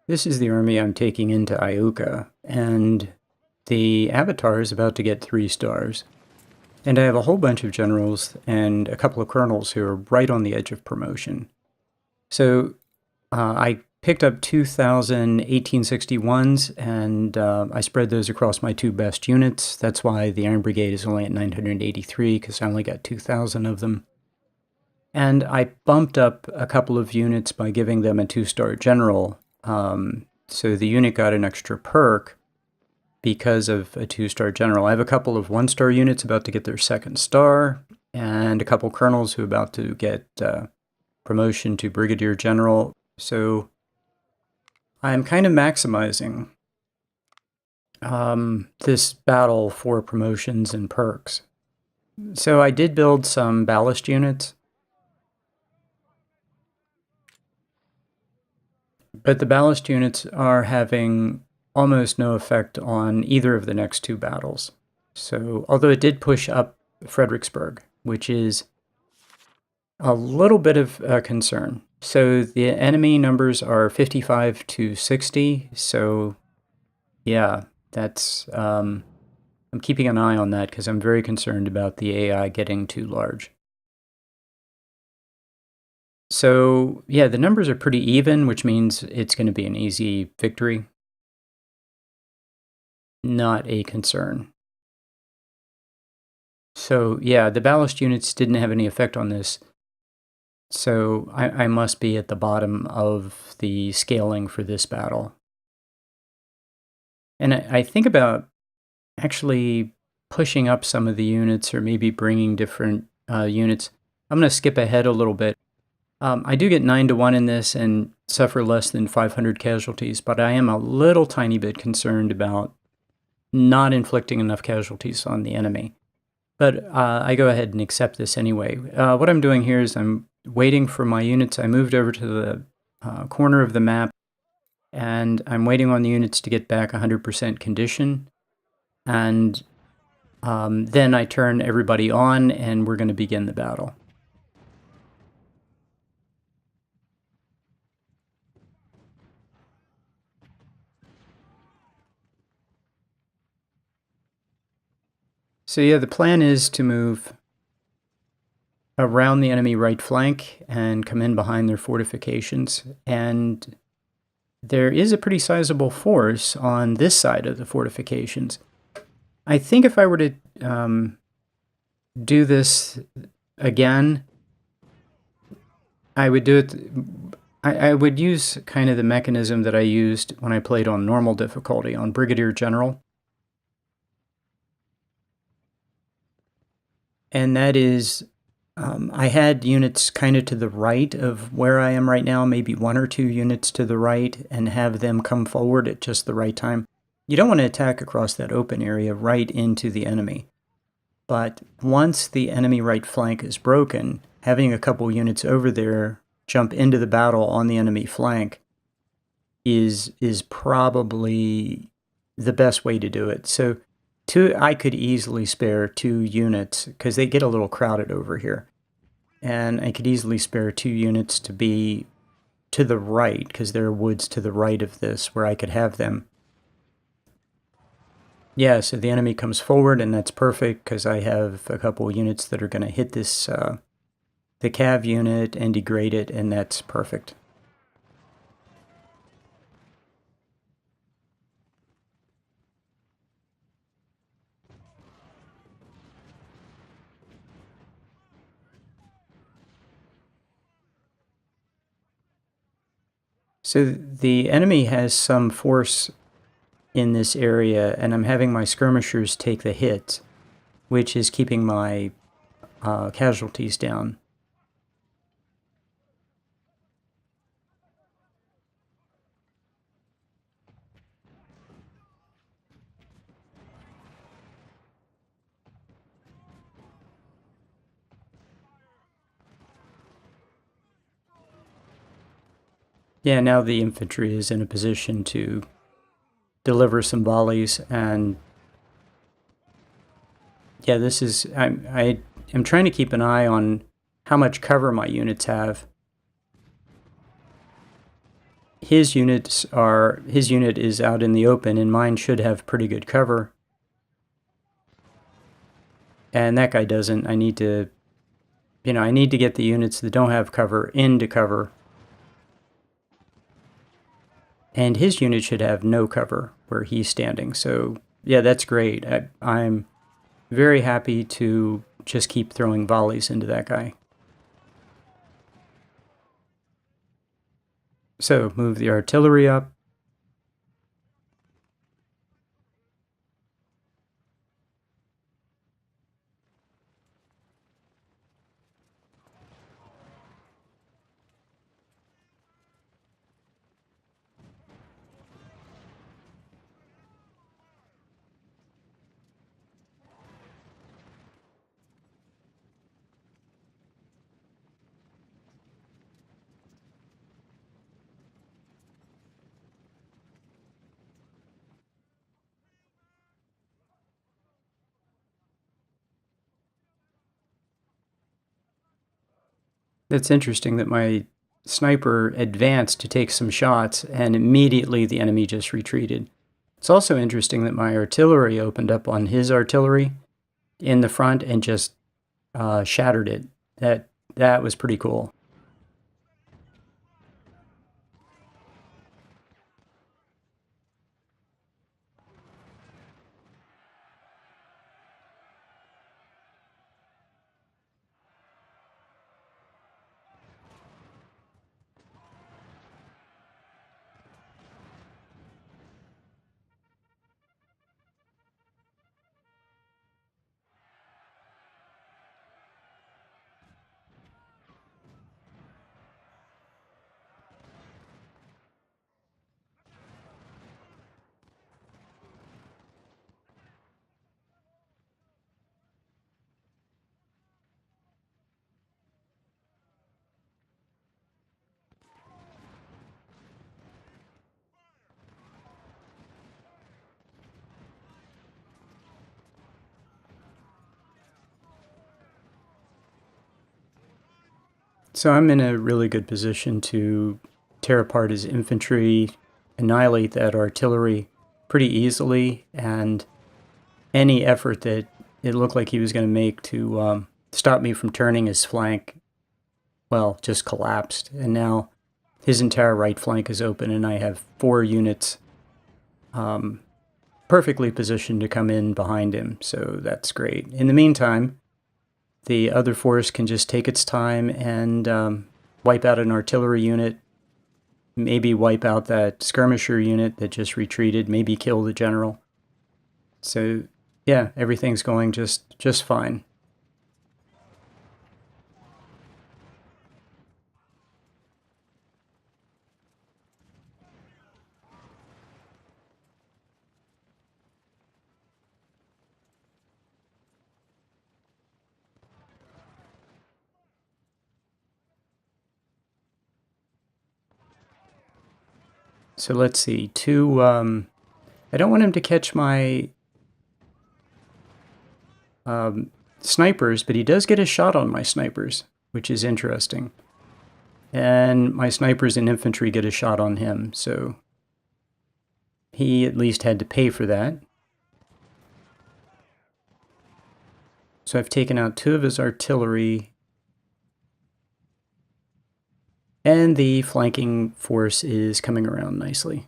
This is the army I'm taking into Iuka, and the avatar is about to get 3 stars. And I have a whole bunch of generals and a couple of colonels who are right on the edge of promotion. So I picked up 2,000 1861s, and I spread those across my 2 best units. That's why the Iron Brigade is only at 983, because I only got 2,000 of them. And I bumped up a couple of units by giving them a 2-star general. So the unit got an extra perk because of a 2-star general. I have a couple of 1-star units about to get their 2nd star, and a couple colonels who are about to get promotion to brigadier general. So I'm kind of maximizing this battle for promotions and perks. So I did build some ballast units, but the ballast units are having almost no effect on either of the next 2 battles. So, although it did push up Fredericksburg, which is a little bit of a concern. So the enemy numbers are 55 to 60. So, yeah, that's I'm keeping an eye on that because I'm very concerned about the AI getting too large. So, yeah, the numbers are pretty even, which means it's going to be an easy victory. Not a concern. So, yeah, the ballast units didn't have any effect on this. So I must be at the bottom of the scaling for this battle. And I think about actually pushing up some of the units or maybe bringing different units. I'm going to skip ahead a little bit. I do get 9-1 in this and suffer less than 500 casualties, but I am a little tiny bit concerned about not inflicting enough casualties on the enemy. But I go ahead and accept this anyway. What I'm doing here is I'm waiting for my units. I moved over to the corner of the map, and I'm waiting on the units to get back 100% condition. And then I turn everybody on, and we're going to begin the battle. So yeah, the plan is to move around the enemy right flank and come in behind their fortifications. And there is a pretty sizable force on this side of the fortifications. I think if I were to do this again, I would do it. I would use kind of the mechanism that I used when I played on normal difficulty on Brigadier General. And that is, I had units kind of to the right of where I am right now, maybe 1 or 2 units to the right, and have them come forward at just the right time. You don't want to attack across that open area right into the enemy. But once the enemy right flank is broken, having a couple units over there jump into the battle on the enemy flank is probably the best way to do it. So I could easily spare 2 units because they get a little crowded over here. And I could easily spare 2 units to be to the right because there are woods to the right of this where I could have them. Yeah, so the enemy comes forward, and that's perfect because I have a couple units that are going to hit this, the cav unit and degrade it, and that's perfect. So the enemy has some force in this area, and I'm having my skirmishers take the hit, which is keeping my casualties down. Yeah, now the infantry is in a position to deliver some volleys, and yeah, this is, I am trying to keep an eye on how much cover my units have. his unit is out in the open, and mine should have pretty good cover. And that guy doesn't. I need to, I need to get the units that don't have cover into cover. And his unit should have no cover where he's standing. So yeah, that's great. I'm very happy to just keep throwing volleys into that guy. So move the artillery up. It's interesting that my sniper advanced to take some shots, and immediately the enemy just retreated. It's also interesting that my artillery opened up on his artillery in the front and just shattered it. That was pretty cool. So I'm in a really good position to tear apart his infantry, annihilate that artillery pretty easily, and any effort that it looked like he was going to make to stop me from turning his flank, well, just collapsed. And now his entire right flank is open, and I have 4 units perfectly positioned to come in behind him, so that's great. In the meantime, the other force can just take its time and wipe out an artillery unit, maybe wipe out that skirmisher unit that just retreated, maybe kill the general. So yeah, everything's going just fine. So let's see, I don't want him to catch my snipers, but he does get a shot on my snipers, which is interesting. And my snipers and infantry get a shot on him, so he at least had to pay for that. So I've taken out 2 of his artillery, and the flanking force is coming around nicely.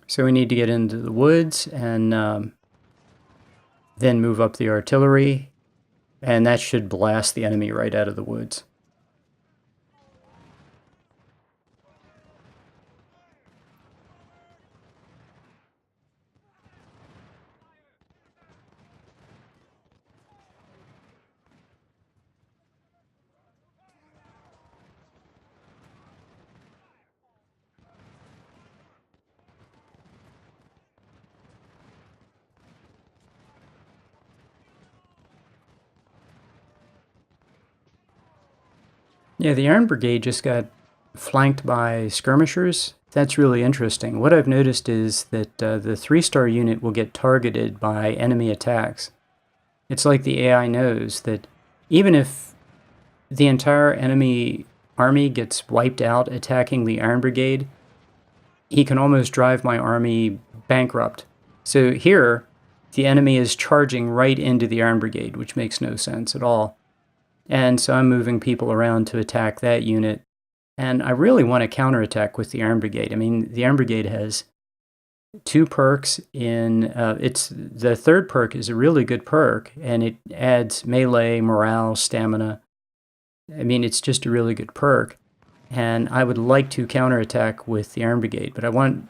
So we need to get into the woods and then move up the artillery, and that should blast the enemy right out of the woods. Yeah, the Iron Brigade just got flanked by skirmishers. That's really interesting. What I've noticed is that the 3-star unit will get targeted by enemy attacks. It's like the AI knows that even if the entire enemy army gets wiped out attacking the Iron Brigade, he can almost drive my army bankrupt. So here, the enemy is charging right into the Iron Brigade, which makes no sense at all. And so I'm moving people around to attack that unit. And I really want to counterattack with the Iron Brigade. I mean, the Iron Brigade has 2 perks in, it's the 3rd perk is a really good perk, and it adds melee, morale, stamina. I mean, it's just a really good perk. And I would like to counterattack with the Iron Brigade, but I want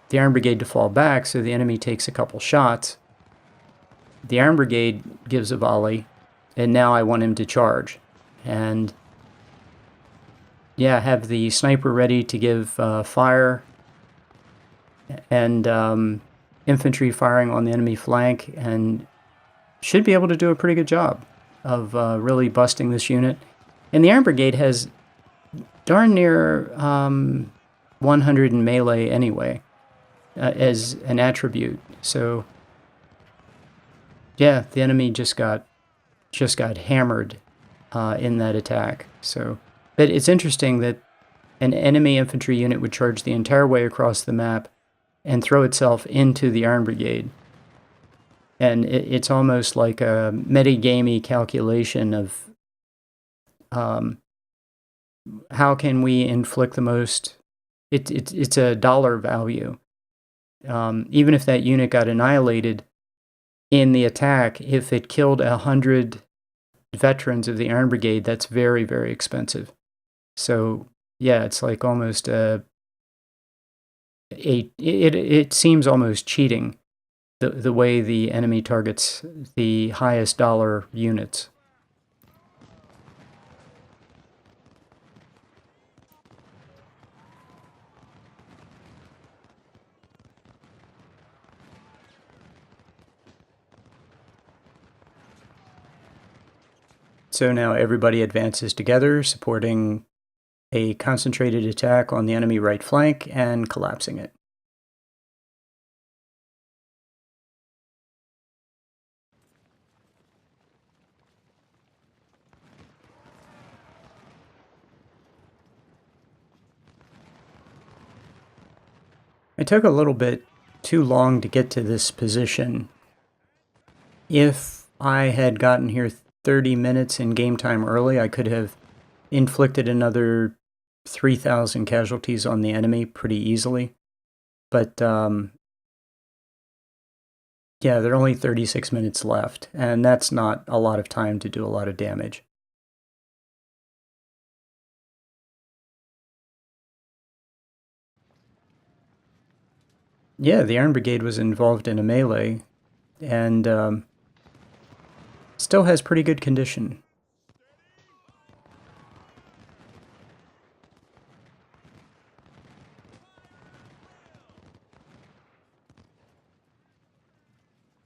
the Iron Brigade to fall back so the enemy takes a couple shots. The Iron Brigade gives a volley, and now I want him to charge. And yeah, have the sniper ready to give fire, and infantry firing on the enemy flank, and should be able to do a pretty good job of really busting this unit. And the Iron Brigade has darn near 100 in melee anyway, as an attribute. So yeah, the enemy just got hammered in that attack. So, but it's interesting that an enemy infantry unit would charge the entire way across the map and throw itself into the Iron Brigade. And it's almost like a metagamey calculation of how can we inflict the most. It's a dollar value. Even if that unit got annihilated in the attack, if it killed 100 veterans of the Iron Brigade, that's very, very expensive. So yeah, it's like almost it seems almost cheating the way the enemy targets the highest dollar units. So now everybody advances together, supporting a concentrated attack on the enemy right flank and collapsing it. It took a little bit too long to get to this position. If I had gotten here 30 minutes in game time early, I could have inflicted another 3,000 casualties on the enemy pretty easily. But yeah, there are only 36 minutes left, and that's not a lot of time to do a lot of damage. Yeah, the Iron Brigade was involved in a melee, and still has pretty good condition.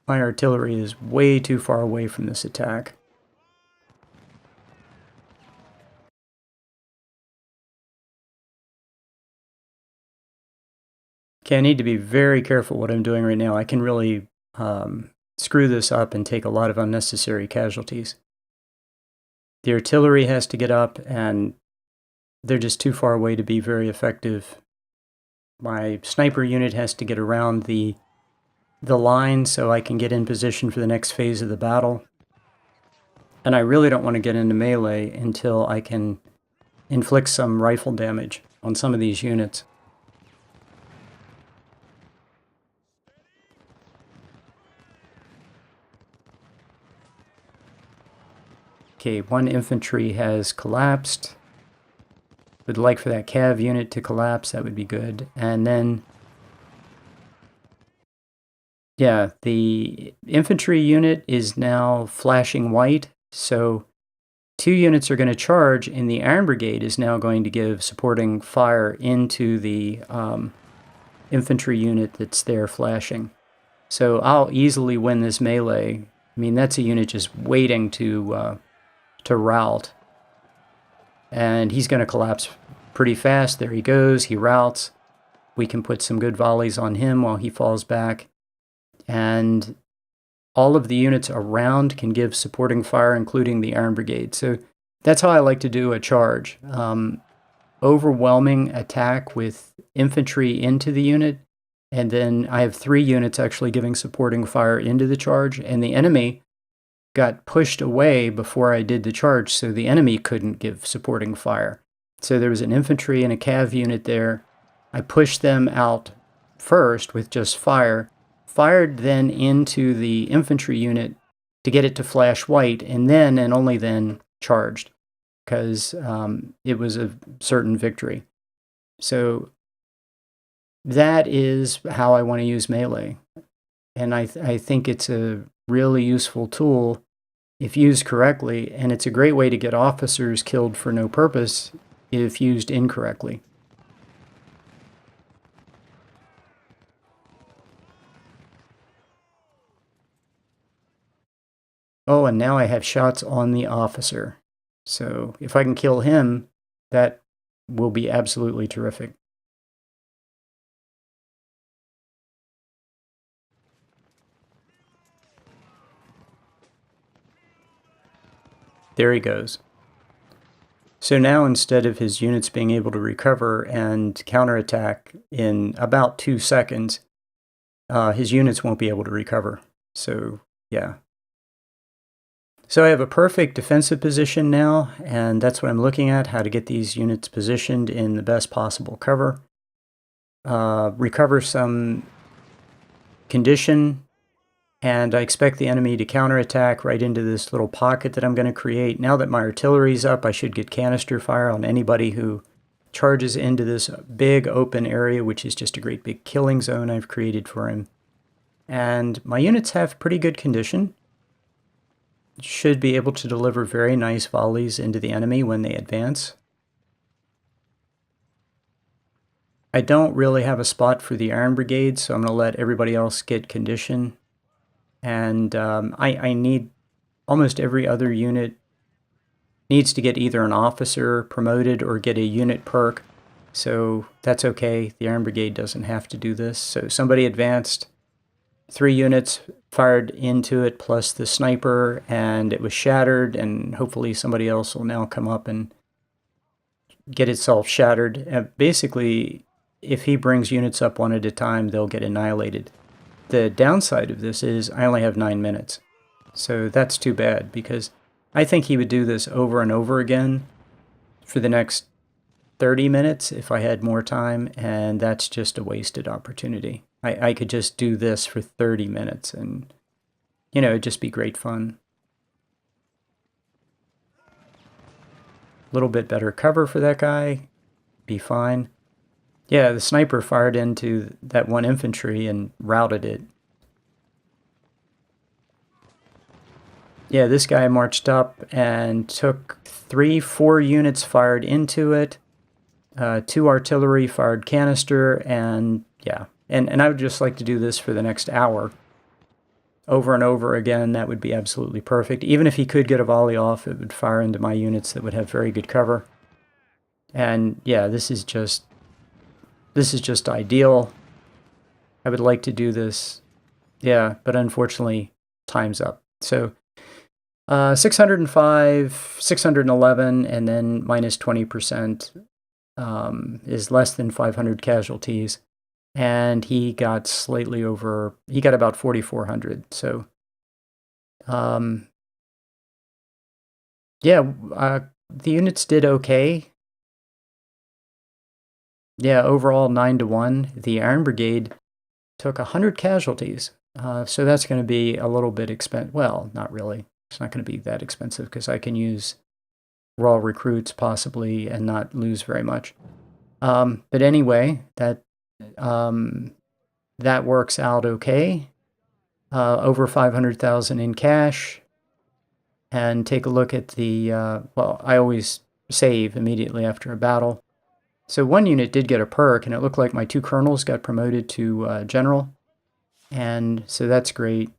My artillery is way too far away from this attack. Okay, I need to be very careful what I'm doing right now. I can really screw this up and take a lot of unnecessary casualties. The artillery has to get up, and they're just too far away to be very effective. My sniper unit has to get around the line so I can get in position for the next phase of the battle. And I really don't want to get into melee until I can inflict some rifle damage on some of these units. Okay, 1 infantry has collapsed. Would like for that cav unit to collapse, that would be good. And then, yeah, the infantry unit is now flashing white, so 2 units are going to charge, and the Iron Brigade is now going to give supporting fire into the infantry unit that's there flashing. So I'll easily win this melee. I mean, that's a unit just waiting to rout. and he's going to collapse pretty fast. There he goes. He routes. We can put some good volleys on him while he falls back. And all of the units around can give supporting fire, including the Iron Brigade. So that's how I like to do a charge. Overwhelming attack with infantry into the unit, and then I have 3 units actually giving supporting fire into the charge, and the enemy got pushed away before I did the charge, so the enemy couldn't give supporting fire. So there was an infantry and a cav unit there. I pushed them out first with just fire, fired then into the infantry unit to get it to flash white, and then and only then charged, because it was a certain victory. So that is how I want to use melee. And I think it's a really useful tool if used correctly, and it's a great way to get officers killed for no purpose if used incorrectly. Oh, and now I have shots on the officer. So if I can kill him, that will be absolutely terrific. There he goes. So now instead of his units being able to recover and counterattack in about 2 seconds, his units won't be able to recover. So, yeah. So I have a perfect defensive position now, and that's what I'm looking at, how to get these units positioned in the best possible cover. Recover some condition, and I expect the enemy to counterattack right into this little pocket that I'm going to create. Now that my artillery's up, I should get canister fire on anybody who charges into this big open area, which is just a great big killing zone I've created for him. And my units have pretty good condition. Should be able to deliver very nice volleys into the enemy when they advance. I don't really have a spot for the Iron Brigade, so I'm going to let everybody else get condition. And I need almost every other unit needs to get either an officer promoted or get a unit perk. So that's okay. The Iron Brigade doesn't have to do this. So somebody advanced, 3 units fired into it plus the sniper, and it was shattered, and hopefully somebody else will now come up and get itself shattered. Basically, if he brings units up one at a time, they'll get annihilated. The downside of this is I only have 9 minutes. So that's too bad, because I think he would do this over and over again for the next 30 minutes if I had more time, and that's just a wasted opportunity. I could just do this for 30 minutes and, you know, it'd just be great fun. A little bit better cover for that guy, be fine. Yeah, the sniper fired into that one infantry and routed it. Yeah, this guy marched up and took 4 units fired into it. 2 artillery fired canister, and yeah. And I would just like to do this for the next hour. Over and over again, that would be absolutely perfect. Even if he could get a volley off, it would fire into my units that would have very good cover. And yeah, this is just ideal. I would like to do this. Yeah, but unfortunately, time's up. So 605, 611, and then minus 20% is less than 500 casualties. And he got slightly over, he got about 4,400. So, yeah, the units did okay. Yeah, overall 9-1. The Iron Brigade took 100 casualties. So that's going to be a little bit expensive. Well, not really. It's not going to be that expensive because I can use raw recruits possibly and not lose very much. But anyway, that works out okay. Over 500,000 in cash. And take a look at the, well, I always save immediately after a battle. So 1 unit did get a perk, and it looked like my 2 colonels got promoted to general. And so that's great.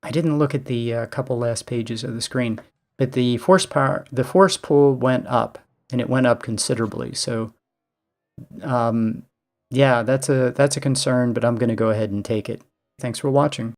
I didn't look at the couple last pages of the screen, but the force pool went up. and it went up considerably. So, yeah, that's a concern, but I'm going to go ahead and take it. Thanks for watching.